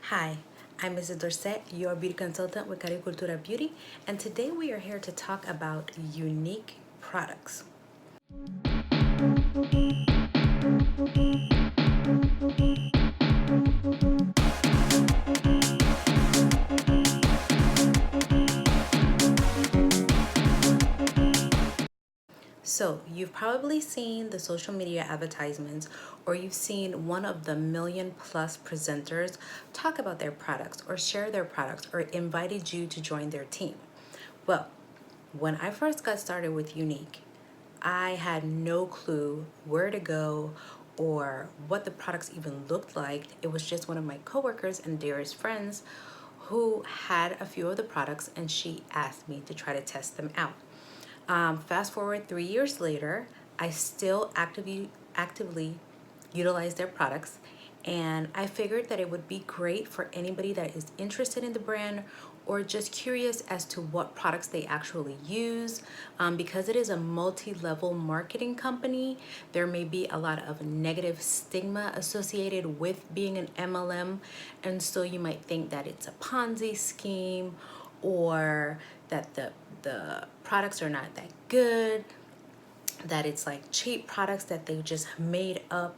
Hi, I'm Mrs. Dorset, your beauty consultant with Caribcultura Beauty, and today we are here to talk about unique products. So, you've probably seen the social media advertisements, or you've seen one of the million plus presenters talk about their products or share their products or invited you to join their team. Well, when I first got started with Younique, I had no clue where to go or what the products even looked like. It was just one of my coworkers and dearest friends who had a few of the products, and she asked me to try to test them out. Fast forward 3 years later, I still actively utilize their products, and I figured that it would be great for anybody that is interested in the brand or just curious as to what products they actually use. Because it is a multi-level marketing company, there may be a lot of negative stigma associated with being an MLM, and so you might think that it's a Ponzi scheme or that the products are not that good, that it's like cheap products that they just made up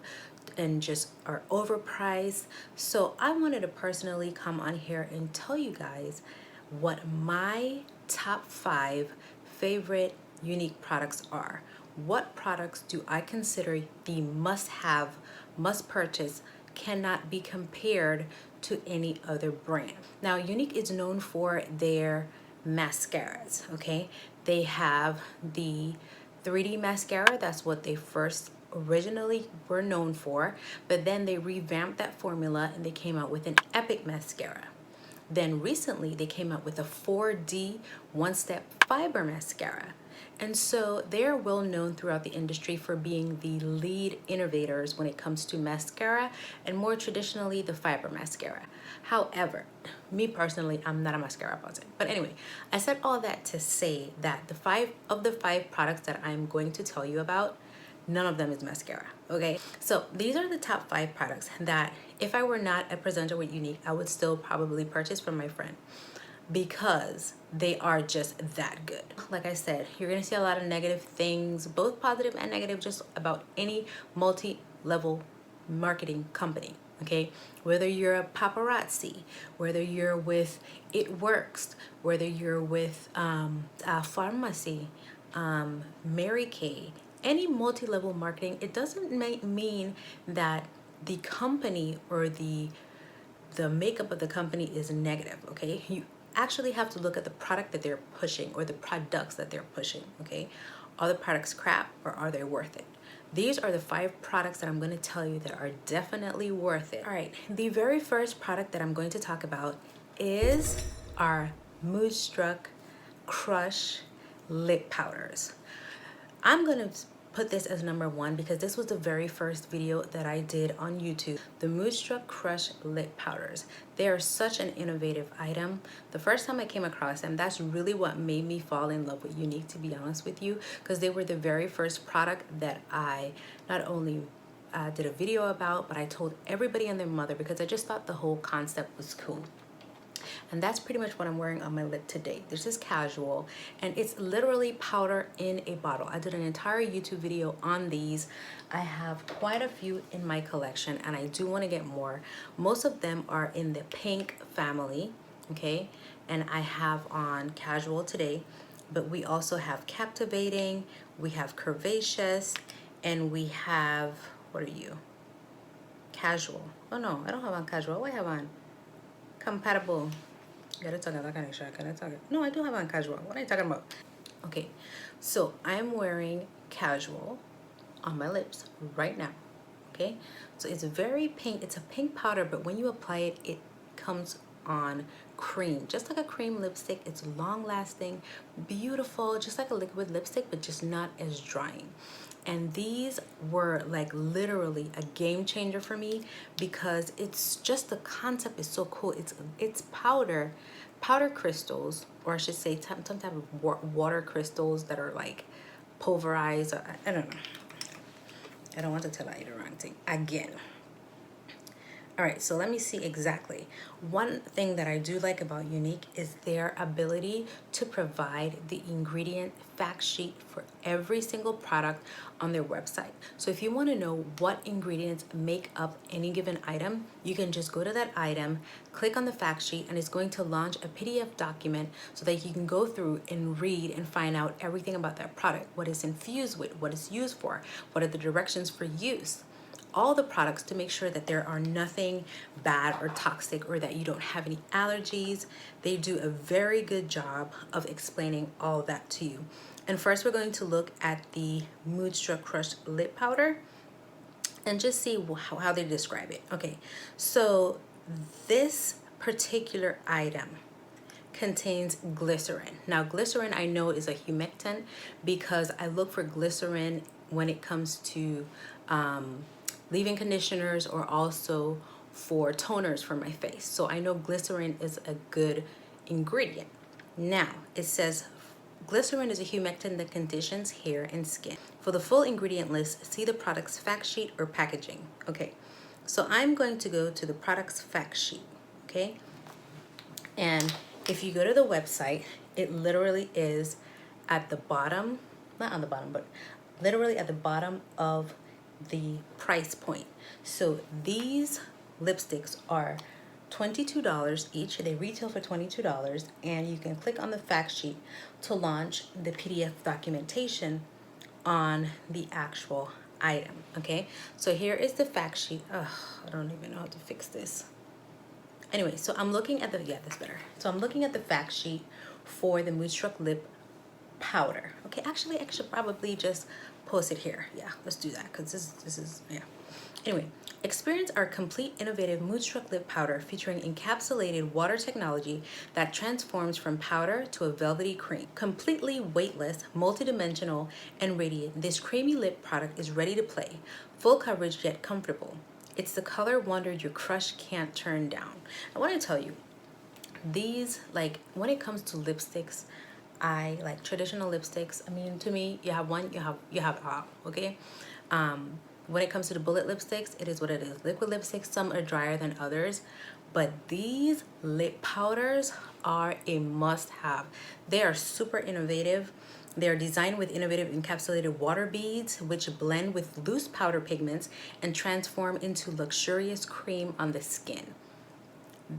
and just are overpriced. So I wanted to personally come on here and tell you guys what my top 5 favorite unique products are. What products do I consider the must-have, must-purchase, cannot be compared to any other brand. Now, Younique is known for their mascaras, okay? They have the 3D mascara. That's what they first originally were known for, but then they revamped that formula and they came out with an epic mascara. Then recently they came out with a 4D one-step fiber mascara. And so they're well known throughout the industry for being the lead innovators when it comes to mascara, and more traditionally the fiber mascara. However, me personally, I'm not a mascara person. But anyway, I said all that to say that the 5 products that I'm going to tell you about, none of them is mascara, okay? So these are the top 5 products that if I were not a presenter with Younique, I would still probably purchase from my friend, because they are just that good. Like I said, you're gonna see a lot of negative things, both positive and negative, just about any multi-level marketing company, okay? Whether you're a paparazzi, whether you're with It Works, whether you're with a pharmacy, Mary Kay, any multi-level marketing, it doesn't mean that the company or the makeup of the company is negative, okay? You actually have to look at the product that they're pushing or the products that they're pushing, okay? Are the products crap or are they worth it? These are the 5 products that I'm going to tell you that are definitely worth it. All right, the very first product that I'm going to talk about is our Moodstruck Crush Lip Powders. I'm going to put this as number 1 because this was the very first video that I did on YouTube. The Moodstruck Crush Lip Powders. They are such an innovative item. The first time I came across them, that's really what made me fall in love with Younique, to be honest with you, because they were the very first product that I not only did a video about, but I told everybody and their mother because I just thought the whole concept was cool. And that's pretty much what I'm wearing on my lip today. This is casual, and it's literally powder in a bottle. I did an entire YouTube video on these. I have quite a few in my collection, and I do want to get more. Most of them are in the pink family, okay? And I have on casual today, but we also have captivating, we have curvaceous, and we have, what are you? Casual. Oh no, I don't have on casual. What do I have on? Compatible. No, I do have on casual. What are you talking about? Okay, so I'm wearing casual on my lips right now. Okay, so it's very pink. It's a pink powder, but when you apply it, it comes on cream, just like a cream lipstick. It's long lasting, beautiful, just like a liquid lipstick, but just not as drying. And these were like literally a game changer for me because it's just, the concept is so cool. It's powder crystals, or I should say some type of water crystals that are like pulverized. I don't know. I don't want to tell you the wrong thing again. All right, so let me see exactly. One thing that I do like about Younique is their ability to provide the ingredient fact sheet for every single product on their website. So if you want to know what ingredients make up any given item, you can just go to that item, click on the fact sheet, and it's going to launch a PDF document so that you can go through and read and find out everything about that product, what it's infused with, what it's used for, what are the directions for use, all the products, to make sure that there are nothing bad or toxic or that you don't have any allergies. They do a very good job of explaining all of that to you. And first we're going to look at the Moodstruck Crush Lip Powder and just see how they describe it. Okay, so this particular item contains glycerin. Now glycerin I know is a humectant because I look for glycerin when it comes to leave-in conditioners or also for toners for my face. So I know glycerin is a good ingredient. Now it says glycerin is a humectant that conditions hair and skin. For the full ingredient list, see the product's fact sheet or packaging. Okay, so I'm going to go to the product's fact sheet. Okay, and if you go to the website, it literally is at the bottom, not on the bottom, but literally at the bottom of the price point. So these lipsticks are $22 each. They retail for $22, and you can click on the fact sheet to launch the PDF documentation on the actual item. Okay, so here is the fact sheet. I don't even know how to fix this. Anyway, so I'm looking at the, yeah, that's better. So I'm looking at the fact sheet for the Moodstruck Lip Powder. Okay, actually, I should probably just post it here. Yeah, let's do that because this is, yeah. Anyway, experience our complete innovative Moodstruck Lip Powder featuring encapsulated water technology that transforms from powder to a velvety cream. Completely weightless, multidimensional, and radiant, this creamy lip product is ready to play. Full coverage yet comfortable. It's the color wonder your crush can't turn down. I want to tell you, these, like, when it comes to lipsticks, I like traditional lipsticks. I mean, to me, you have one, you have all, okay? When it comes to the bullet lipsticks, it is what it is. Liquid lipsticks, some are drier than others, but these lip powders are a must-have. They are super innovative. They are designed with innovative encapsulated water beads, which blend with loose powder pigments and transform into luxurious cream on the skin.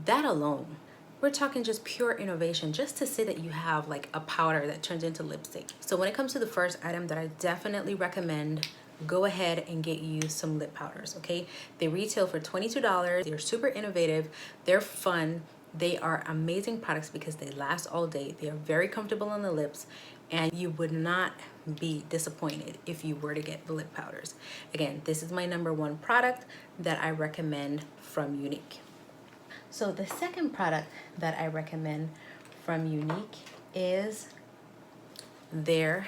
That alone, we're talking just pure innovation, just to say that you have like a powder that turns into lipstick. So when it comes to the first item that I definitely recommend, go ahead and get you some lip powders, okay? They retail for $22. They're super innovative. They're fun. They are amazing products because they last all day. They are very comfortable on the lips, and you would not be disappointed if you were to get the lip powders. Again, this is my #1 product that I recommend from Younique. So the second product that I recommend from Younique is their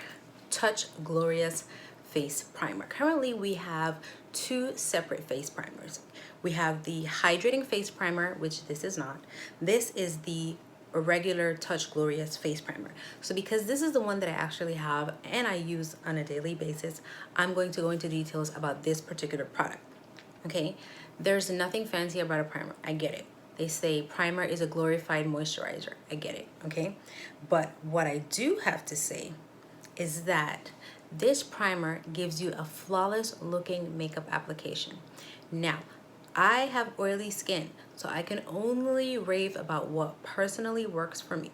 Touch Glorious Face Primer. Currently, we have 2 separate face primers. We have the Hydrating Face Primer, which this is not. This is the regular Touch Glorious Face Primer. So because this is the one that I actually have and I use on a daily basis, I'm going to go into details about this particular product. Okay, there's nothing fancy about a primer. I get it. They say primer is a glorified moisturizer. I get it, okay? But what I do have to say is that this primer gives you a flawless looking makeup application. Now, I have oily skin, so I can only rave about what personally works for me.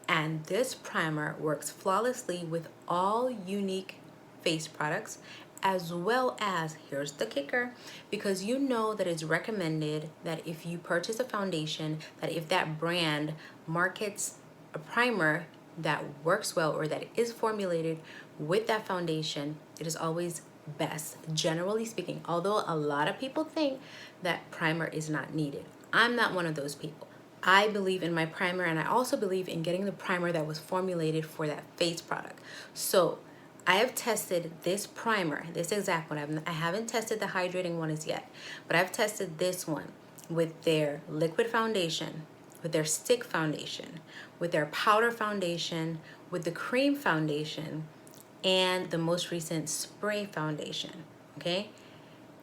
And this primer works flawlessly with all Younique face products, as well as, here's the kicker, because you know that it's recommended that if you purchase a foundation, that if that brand markets a primer that works well or that is formulated with that foundation, it is always best, generally speaking, although a lot of people think that primer is not needed. I'm not one of those people. I believe in my primer, and I also believe in getting the primer that was formulated for that face product. So I have tested this primer, this exact one. I haven't tested the hydrating one as yet, but I've tested this one with their liquid foundation, with their stick foundation, with their powder foundation, with the cream foundation, and the most recent spray foundation, okay?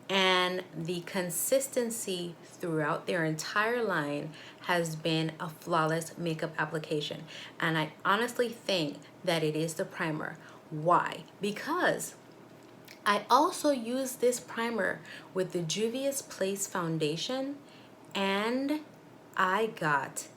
And the consistency throughout their entire line has been a flawless makeup application. And I honestly think that it is the primer. Why? Because I also use this primer with the Juvia's Place foundation, and I got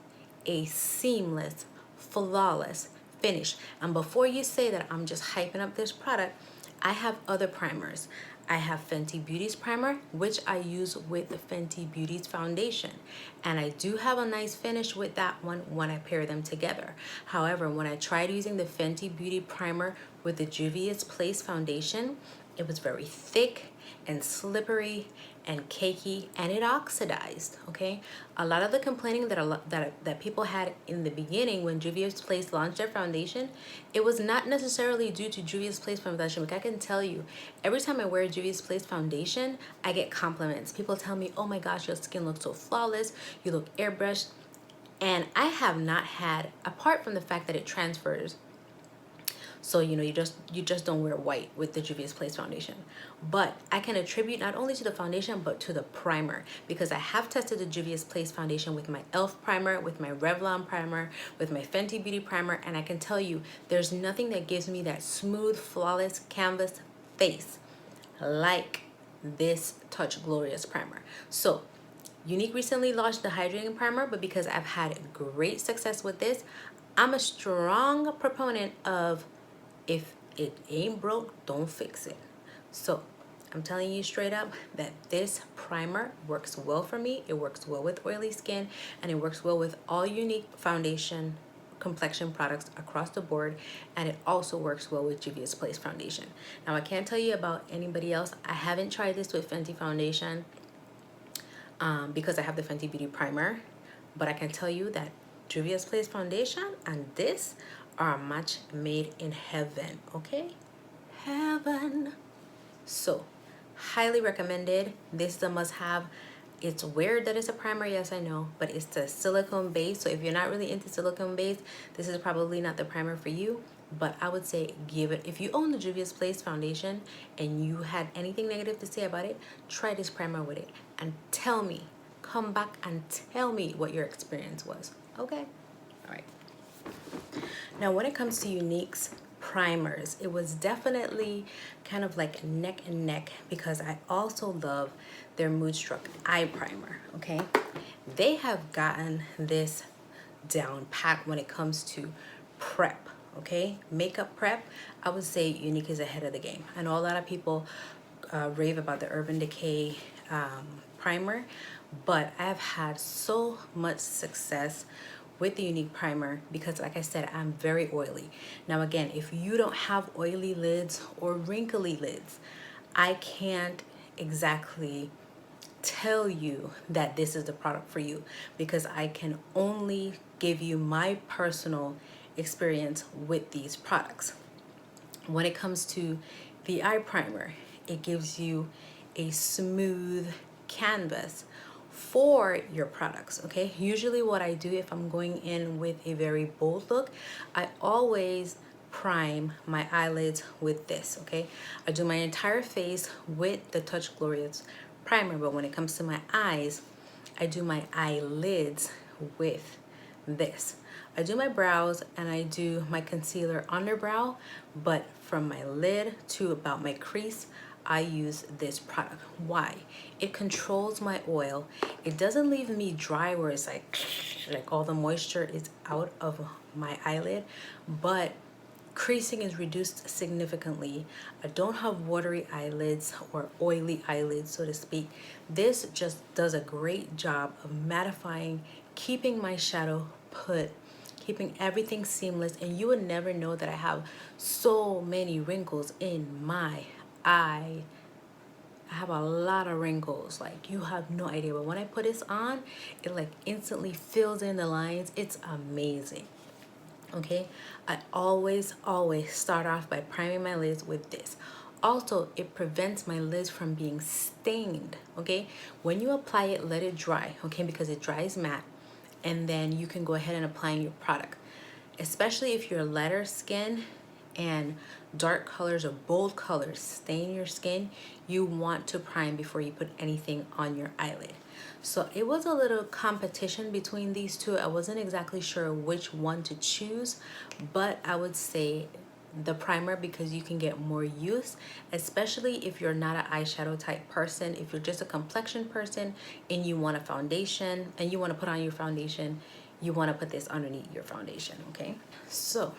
a seamless, flawless finish. And before you say that I'm just hyping up this product, I have other primers. I have Fenty Beauty's primer, which I use with the Fenty Beauty's foundation. And I do have a nice finish with that one when I pair them together. However, when I tried using the Fenty Beauty primer with the Juvia's Place foundation, it was very thick and slippery and cakey, and it oxidized. Okay, a lot of the complaining that people had in the beginning when Juvia's Place launched their foundation, it was not necessarily due to Juvia's Place foundation. Like, I can tell you, every time I wear Juvia's Place foundation, I get compliments. People tell me, "Oh my gosh, your skin looks so flawless. You look airbrushed." And I have not had, apart from the fact that it transfers, so you know, you just don't wear white with the Juvia's Place foundation. But I can attribute not only to the foundation but to the primer, because I have tested the Juvia's Place foundation with my e.l.f. primer, with my Revlon primer, with my Fenty Beauty primer, and I can tell you there's nothing that gives me that smooth, flawless canvas face like this Touch Glorious primer. So Younique recently launched the hydrating primer, but because I've had great success with this, I'm a strong proponent of, if it ain't broke, don't fix it. So I'm telling you straight up that this primer works well for me. It works well with oily skin, and it works well with all Younique foundation complexion products across the board, and it also works well with Juvia's Place foundation. Now, I can't tell you about anybody else. I haven't tried this with Fenty foundation because I have the Fenty Beauty primer, but I can tell you that Juvia's Place foundation and this are a match made in heaven. Okay, heaven. So highly recommended. This is a must-have. It's weird that it's a primer, yes, I know, but it's a silicone base. So if you're not really into silicone base, this is probably not the primer for you. But I would say give it, if you own the Juvia's Place foundation and you had anything negative to say about it, try this primer with it and tell me, come back and tell me what your experience was. Okay, all right. Now, when it comes to Younique's primers, it was definitely kind of like neck and neck, because I also love their Moodstruck eye primer. Okay, they have gotten this down pat when it comes to prep. Okay, makeup prep, I would say Younique is ahead of the game. I know a lot of people rave about the Urban Decay primer, but I've had so much success with the Younique primer because, like I said, I'm very oily. Now again, if you don't have oily lids or wrinkly lids, I can't exactly tell you that this is the product for you, because I can only give you my personal experience with these products. When it comes to the eye primer, it gives you a smooth canvas for your products. Okay, usually what I do if I'm going in with a very bold look, I always prime my eyelids with this. Okay, I do my entire face with the Touch Glorious primer, but when it comes to my eyes, I do my eyelids with this. I do my brows and I do my concealer underbrow, but from my lid to about my crease, I use this product. Why? It controls my oil. It doesn't leave me dry where it's like all the moisture is out of my eyelid, but creasing is reduced significantly. I don't have watery eyelids or oily eyelids, so to speak. This just does a great job of mattifying, keeping my shadow put, keeping everything seamless, and you would never know that I have so many wrinkles in my eye. I have a lot of wrinkles, like you have no idea, but when I put this on, it like instantly fills in the lines. It's amazing. Okay, I always start off by priming my lids with this. Also, it prevents my lids from being stained. Okay, when you apply it, let it dry, okay, because it dries matte, and then you can go ahead and apply your product. Especially if you're lighter skin and dark colors or bold colors stain your skin, you want to prime before you put anything on your eyelid. So it was a little competition between these two. I wasn't exactly sure which one to choose, but I would say the primer, because you can get more use, especially if you're not an eyeshadow type person. If you're just a complexion person and you want a foundation and you want to put on your foundation, you want to put this underneath your foundation. Okay, so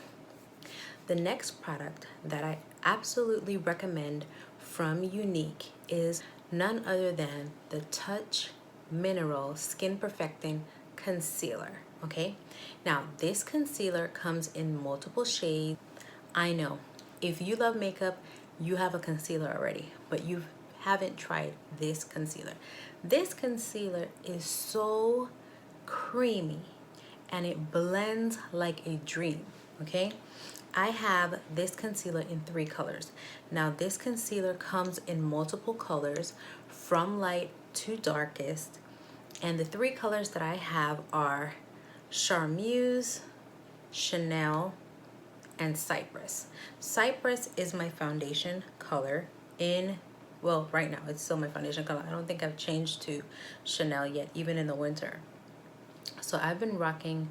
the next product that I absolutely recommend from Younique is none other than the Touch Mineral Skin Perfecting Concealer. Okay, now this concealer comes in multiple shades. I know if you love makeup, you have a concealer already, but you haven't tried this concealer. This concealer is so creamy and it blends like a dream. Okay, I have this concealer in 3 colors. Now this concealer comes in multiple colors from light to darkest, and the 3 colors that I have are Charmeuse, Chanel, and Cypress. Cypress is my foundation color in, well, right now it's still my foundation color. I don't think I've changed to Chanel yet, even in the winter. So I've been rocking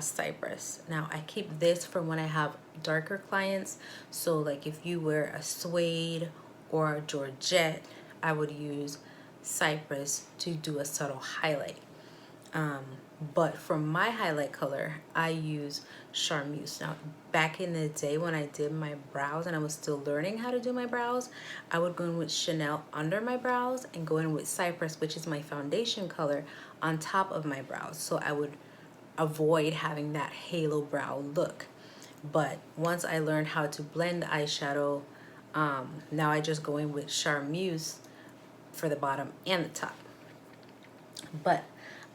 Cypress. Now I keep this for when I have darker clients. So like if you wear a suede or a Georgette, I would use Cypress to do a subtle highlight. But for my highlight color, I use Charmeuse. Now, back in the day when I did my brows and I was still learning how to do my brows, I would go in with Chanel under my brows and go in with Cypress, which is my foundation color, on top of my brows. So I would avoid having that halo brow look. But once I learned how to blend eyeshadow, now I just go in with Charmeuse for the bottom and the top. But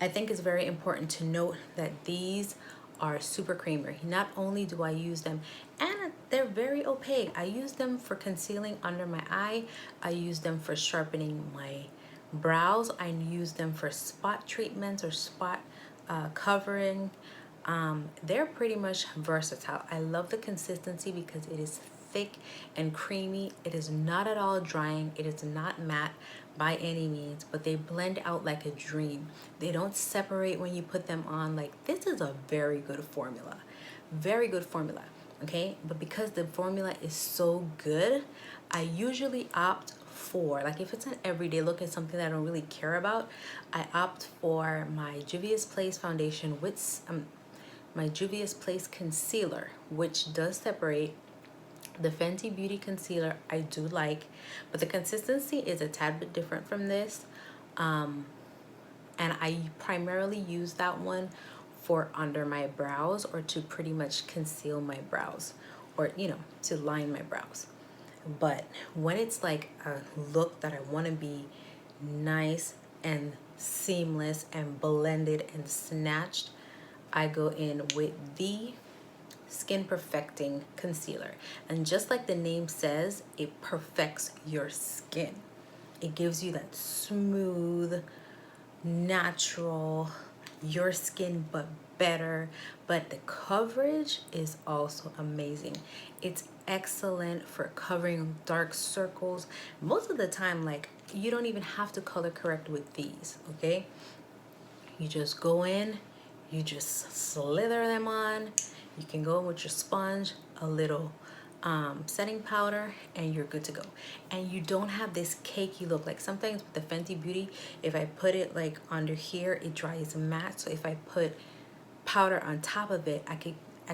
I think it's very important to note that these are super creamer. Not only do I use them, and they're very opaque. I use them for concealing under my eye. I use them for sharpening my brows. I use them for spot treatments or spot covering. They're pretty much versatile. I love the consistency because it is thick and creamy. It is not at all drying. It is not matte by any means, but they blend out like a dream. They don't separate when you put them on. Like, this is a very good formula. Very good formula. Okay, but because the formula is so good, I usually opt for, like, if it's an everyday look at something that I don't really care about, I opt for my Juvia's Place foundation with my Juvia's Place concealer, which does separate. The Fenty Beauty concealer I do like, but the consistency is a tad bit different from this. And I primarily use that one for under my brows or to pretty much conceal my brows, or, you know, to line my brows. But when it's like a look that I want to be nice and seamless and blended and snatched, I go in with the Skin Perfecting Concealer. And just like the name says, it perfects your skin. It gives you that smooth, natural, your skin but better. But the coverage is also amazing. It's excellent for covering dark circles. Most of the time, like, you don't even have to color correct with these, okay? You just go in, you just slither them on. You can go in with your sponge, a little setting powder, and you're good to go. And you don't have this cakey look. Like sometimes with the Fenty Beauty, if I put it like under here, it dries matte. So if I put powder on top of it, I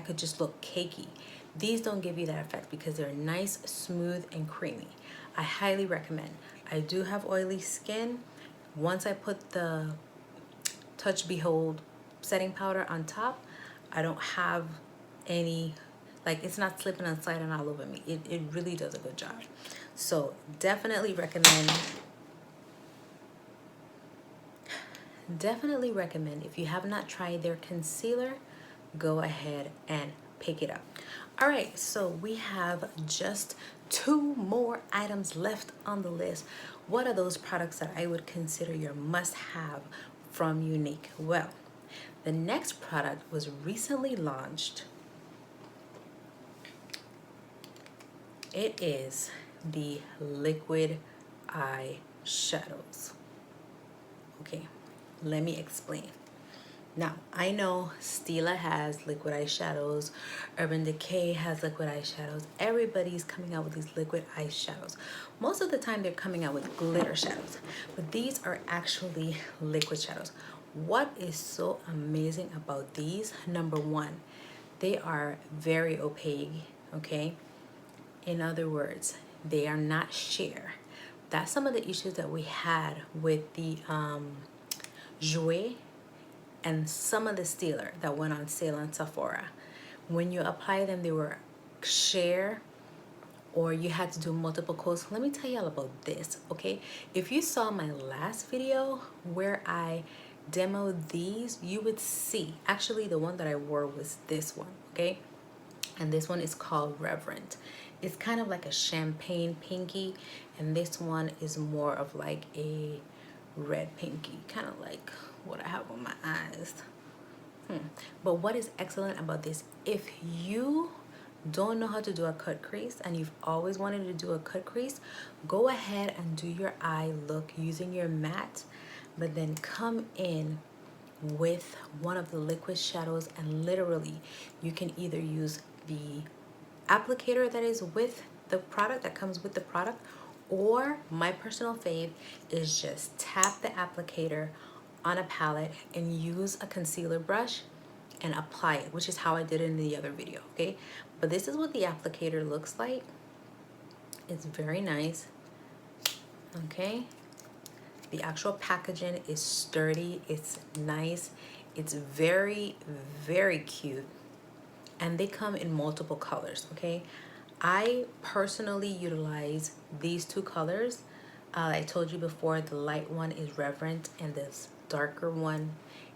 could just look cakey. These don't give you that effect because they're nice, smooth, and creamy. I highly recommend. I do have oily skin. Once I put the Touch Behold setting powder on top, I don't have any, like, it's not slipping on side and all over me. It really does a good job. So definitely recommend if you have not tried their concealer, go ahead and pick it up. All right, so we have just 2 more items left on the list. What are those products that I would consider your must-have from Younique? Well, the next product was recently launched. It is the liquid eye shadows. Okay, let me explain. Now, I know Stila has liquid eyeshadows, Urban Decay has liquid eyeshadows. Everybody's coming out with these liquid eyeshadows. Most of the time, they're coming out with glitter shadows, but these are actually liquid shadows. What is so amazing about these? Number one, they are very opaque, okay? In other words, they are not sheer. That's some of the issues that we had with the Juvia and some of the Steeler that went on sale on Sephora. When you apply them, they were sheer, or you had to do multiple coats. Let me tell you all about this, okay? If you saw my last video where I demoed these, you would see, actually the one that I wore was this one, okay? And this one is called Reverent. It's kind of like a champagne pinky, and this one is more of like a red pinky, kind of like what I have on my eyes. But what is excellent about this, if you don't know how to do a cut crease and you've always wanted to do a cut crease, go ahead and do your eye look using your matte, but then come in with one of the liquid shadows, and literally you can either use the applicator that is with the product, that comes with the product, or my personal fave is just tap the applicator on a palette and use a concealer brush and apply it, which is how I did it in the other video, okay? But this is what the applicator looks like. It's very nice, okay? The actual packaging is sturdy, it's nice, it's very, very cute, and they come in multiple colors, okay? I personally utilize these two colors. I told you before, the light one is Reverent and this darker one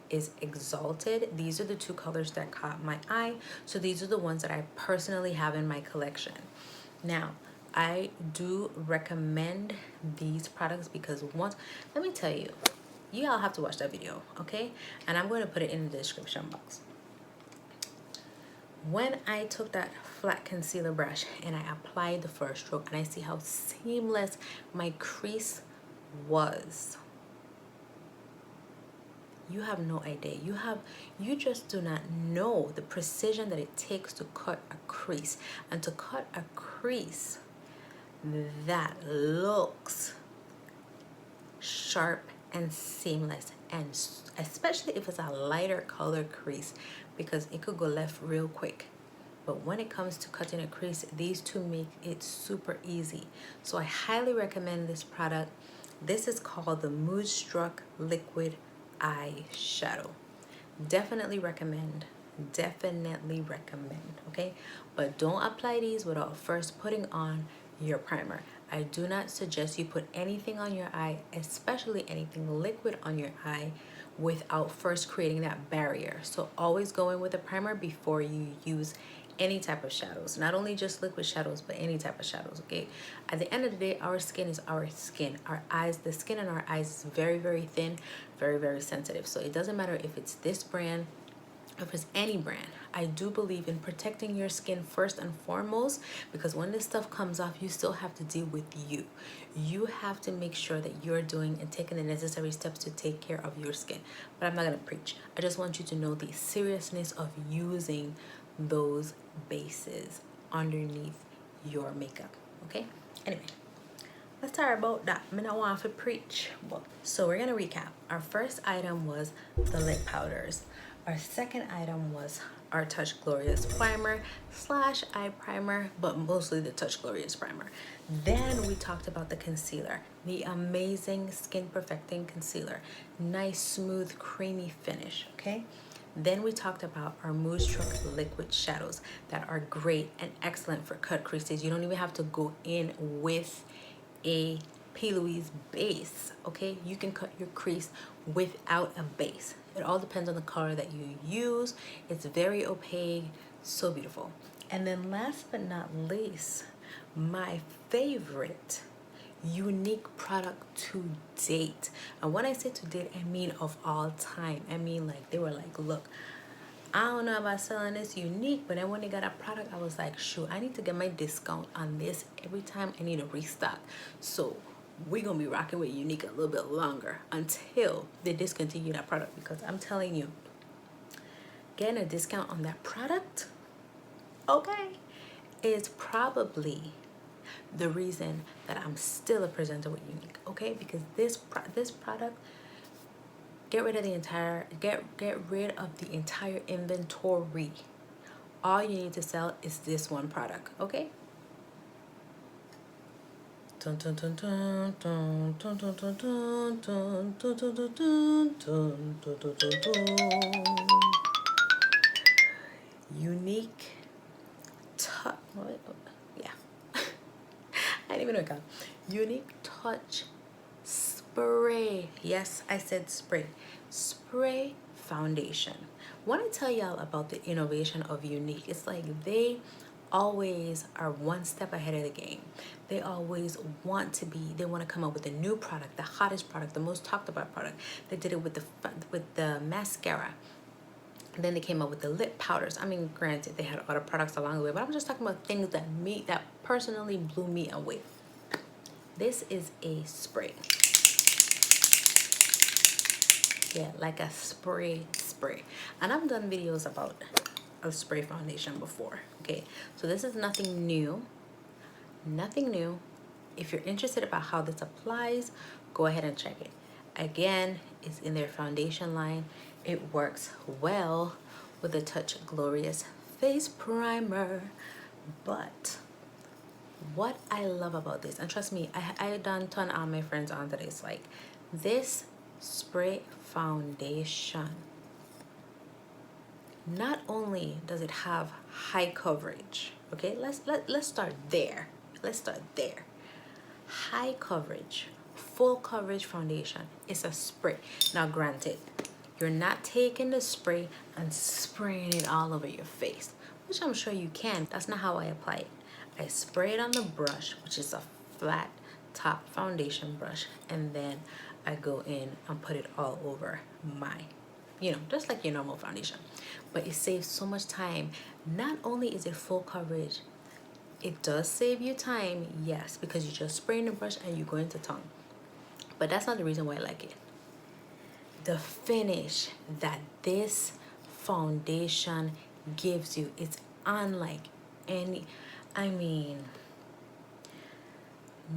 is Exalted. These are the two colors that caught my eye, so these are the ones that I personally have in my collection. Now, I do recommend these products because once, let me tell you, you all have to watch that video, okay? And I'm going to put it in the description box. When I took that flat concealer brush and I applied the first stroke, and I see how seamless my crease was, you have no idea. You just do not know the precision that it takes to cut a crease. And to cut a crease that looks sharp and seamless, and especially if it's a lighter color crease, because it could go left real quick. But when it comes to cutting a crease, these two make it super easy. So I highly recommend this product. This is called the Moodstruck Liquid Eyeshadow. Definitely recommend. Definitely recommend, okay? But don't apply these without first putting on your primer. I do not suggest you put anything on your eye, especially anything liquid on your eye, without first creating that barrier. So always go in with a primer before you use any type of shadows, not only just liquid shadows, but any type of shadows, okay? At the end of the day, our skin is our skin. Our eyes, the skin in our eyes is very, very thin, very, very sensitive. So it doesn't matter if it's this brand, if it's any brand. I do believe in protecting your skin first and foremost, because when this stuff comes off, you still have to deal with you. You have to make sure that you're doing and taking the necessary steps to take care of your skin. But I'm not going to preach. I just want you to know the seriousness of using those bases underneath your makeup, okay? Anyway, let's talk about that. I don't want to preach. So we're gonna recap. Our first item was the lip powders. Our second item was our Touch Glorious primer slash eye primer, but mostly the Touch Glorious primer. Then we talked about the concealer, the amazing skin perfecting concealer, nice smooth creamy finish, okay? Then we talked about our Moodstruck liquid shadows that are great and excellent for cut creases. You don't even have to go in with a P. Louise base, okay? You can cut your crease without a base. It all depends on the color that you use. It's very opaque, so beautiful. And then last but not least, my favorite Younique product to date. And when I say to date, I mean of all time. I mean, like, they were like, look, I don't know about selling this Younique, but then when they got a product, I was like, shoot, I need to get my discount on this every time I need a restock. So we're gonna be rocking with Younique a little bit longer until they discontinue that product, because I'm telling you, getting a discount on that product, okay, is probably the reason that I'm still a presenter with Younique, okay? Because this product, get rid of the entire inventory. All you need to sell is this one product, okay? Dun, dun, dun, dun, dun, dun, dun, dun, dun, dun, dun, dun, dun, dun, dun, dun, dun, dun. Younique touch. Yeah. I didn't even know it called. Younique touch spray. Yes, I said spray. Spray foundation. Want to tell y'all about the innovation of Younique. It's like they always are one step ahead of the game. They always want to come up with a new product, the hottest product, the most talked about product. They did it with the mascara. And then they came up with the lip powders. I mean, granted, they had other products along the way, but I'm just talking about things that personally blew me away. This is a spray. Yeah, like a spray. And I've done videos about a spray foundation before, okay? So this is nothing new. If you're interested about how this applies, go ahead and check it. Again, it's in their foundation line. It works well with the Touch Glorious Face Primer. But what I love about this, and trust me, I done turn all my friends on to this, like this spray foundation, not only does it have high coverage, okay, let's start there. High coverage, full coverage foundation. It's a spray. Now granted, you're not taking the spray and spraying it all over your face, which I'm sure you can. That's not how I apply it. I spray it on the brush, which is a flat top foundation brush, and then I go in and put it all over my, just like your normal foundation. But it saves so much time. Not only is it full coverage, it does save you time, yes, because you just spray in the brush and you go into town. But that's not the reason why I like it. The finish that this foundation gives you, it's unlike any,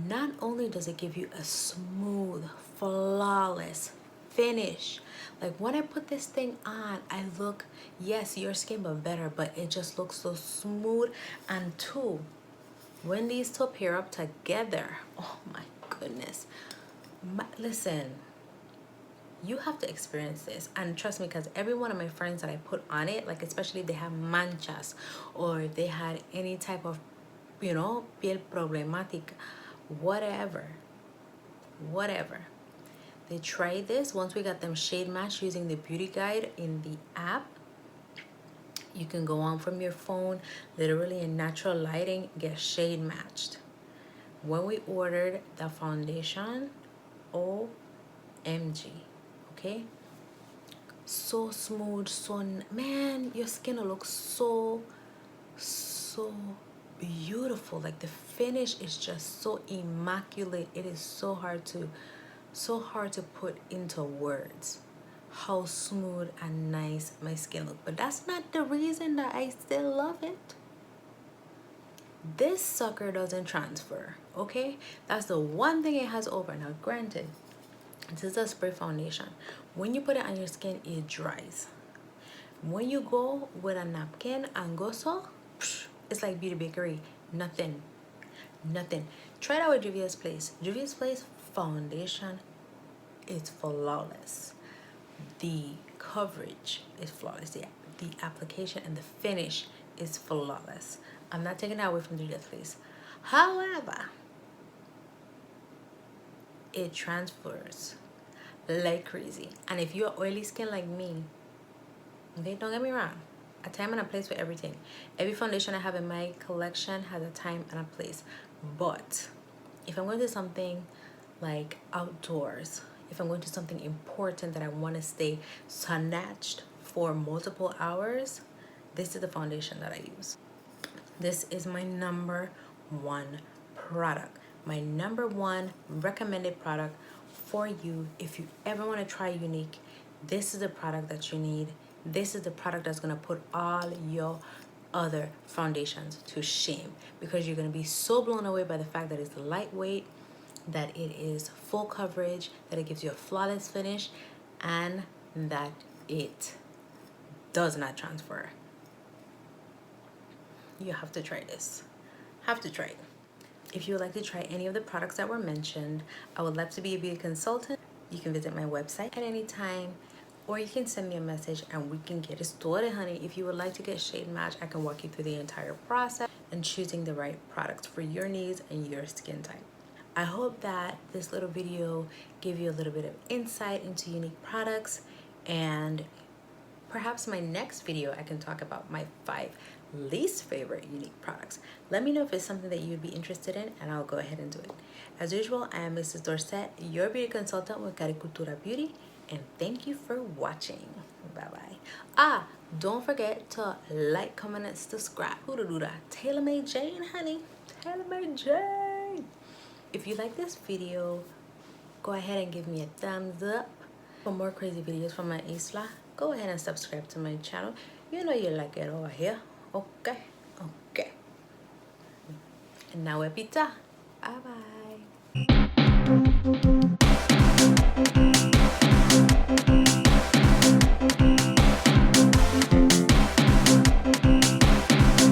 not only does it give you a smooth, flawless finish. Like when I put this thing on, I look, yes, your skin but better, but it just looks so smooth. And two, when these two pair up together, oh my goodness. Listen, you have to experience this, and trust me, because every one of my friends that I put on it, like especially if they have manchas or if they had any type of, piel problematic, whatever, they tried this. Once we got them shade matched using the beauty guide in the app, you can go on from your phone, literally in natural lighting, get shade matched. When we ordered the foundation, OMG, okay? So smooth, man, your skin will look so beautiful. Like the finish is just so immaculate. It is so hard to put into words how smooth and nice my skin looks. But that's not the reason that I still love it. This sucker doesn't transfer, okay? That's the one thing it has over. Now granted, this is a spray foundation. When you put it on your skin, it dries. When you go with a napkin and go so, it's like Beauty Bakery. Nothing. Try it out with Juvia's Place. Juvia's Place foundation is flawless. The coverage is flawless. The application and the finish is flawless. I'm not taking that away from Juvia's Place. However, it transfers like crazy. And if you're oily skin like me, okay, don't get me wrong, a time and a place for everything. Every foundation I have in my collection has a time and a place. But if I'm going to do something like outdoors, if I'm going to do something important that I want to stay snatched for multiple hours, this is the foundation that I use. This is my number one product, my number one recommended product for you. If you ever want to try Younique, this is the product that you need. This is the product that's going to put all your other foundations to shame, because you're going to be so blown away by the fact that it's lightweight, that it is full coverage, that it gives you a flawless finish, and that it does not transfer. You have to try this. Have to try it. If you would like to try any of the products that were mentioned, I would love to be a beauty consultant. You can visit my website at any time, or you can send me a message and we can get it started, honey. If you would like to get shade match, I can walk you through the entire process and choosing the right products for your needs and your skin type. I hope that this little video gave you a little bit of insight into Younique products, and perhaps my next video I can talk about my 5 least favorite Younique products. Let me know if it's something that you'd be interested in, and I'll go ahead and do it. As usual, I am Mrs. Dorset, your beauty consultant with Caribcultura Beauty, and thank you for watching. Bye-bye. Don't forget to like, comment, and subscribe. Who to do that? TaylorMade Jane, honey. TaylorMade Jane. If you like this video, go ahead and give me a thumbs up. For more crazy videos from my isla, go ahead and subscribe to my channel. You know you like it over here. Okay, okay. And now, Epita. Bye-bye.